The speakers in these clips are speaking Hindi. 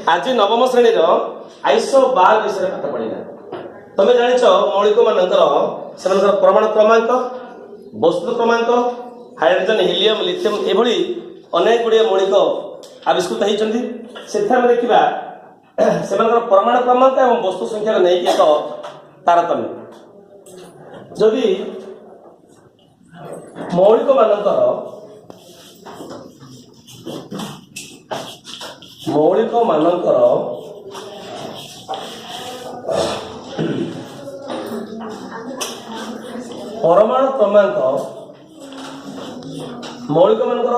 आज नवम श्रेणी आइसो बार विषय पाठ पढ़ा तुम जान मौलिक मानकर परमाणु क्रमांक वस्तु क्रमांक हाइड्रोजन हिलियम लिथियम एभली अनेक गुड़िया मौलिक आविष्कृत होती से देखा से परमाणु क्रमांक और वस्तु संख्या नहीं एक तारतम्य जदि मौलिक मानकर परमाणु क्रमांक मौलिक मानकर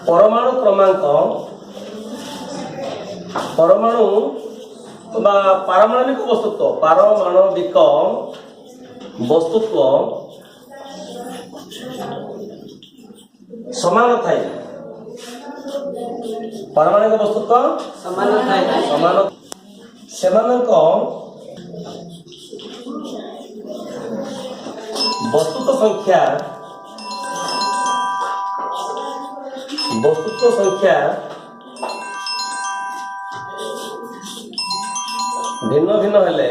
परमाणु क्रमांक परमाणु पारमाणविक वस्तुत्व समान थाए पारमाणविक वस्तुत्व समान सेमानक वस्तुत्व संख्या भिन्न भिन्न हेले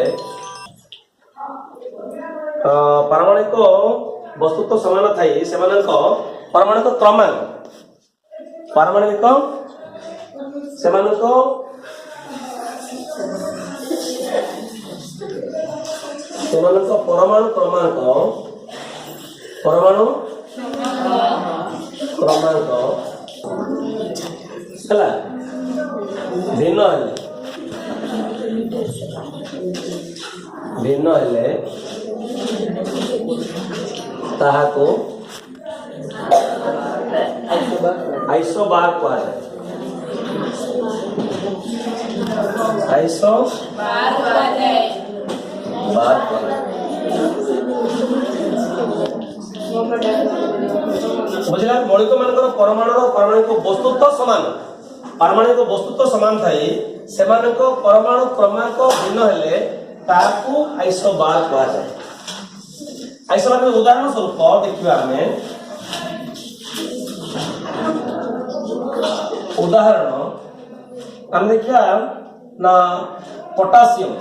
पारमाणविक वस्तुत्व समान थाई सेमानक पारमाणविक क्रमांक पारमाणविक सेमानक परमाणु क्रमांक है भिन्न हेले ताहाको आइसो बार कहा आइसो बार बुझला मौलिक मानकर परमाणु पारमाणविक वस्तुत्व समान पारमाणविक वस्तुत्व समान थाई सेमानक परमाणु क्रमांक भिन्न हेले ताकू आइसो बार कहा जाए आइसो बार उदाहरण स्वरूप देखिबा हमें उदाहरण हम देखिया ना पोटासियम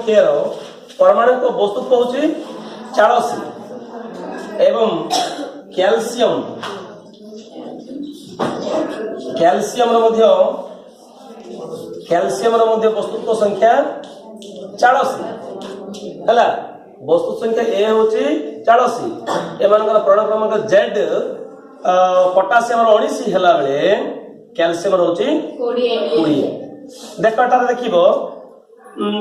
केर परमाणु वस्तुत्व होची 84 एवं कैल्शियम वस्तुत्व संख्या 84 है वस्तु संख्या ए होची 84 एमानकर परमाणु क्रमांक जेड पोटासियम 19 हैला बेले कैल्शियम होची 20 देखटा देखिबो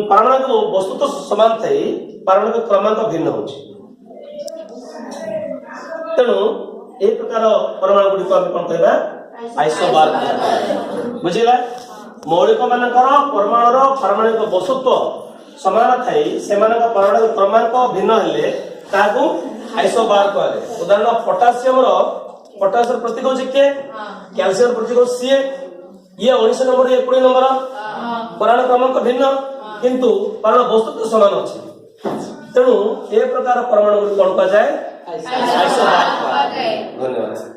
पारमाणविक वस्तुत्व समान थाई पारमाणविक क्रमांक भिन्न होची तेणु ए प्रकार परमाणु गुडी को हम कोन कहबा आइसोबार बुझिला मौलिक मानकर परमाणुर पारमाणविक वस्तुत्व समान थाई सेमानक परमाणु क्रमांक भिन्न हेले ताकू आइसोबार कहले उदाहरण पोटासियम प्रतीक होची के कैल्शियम प्रतीक हो सी ये 19 नंबर 20 नंबर परमाणु क्रमांक भिन्न किंतु परमाणु वस्तुत्व समान अछि तेणु ए प्रकार परमाणु कोन कहा जाए आइसोबार धन्यवाद।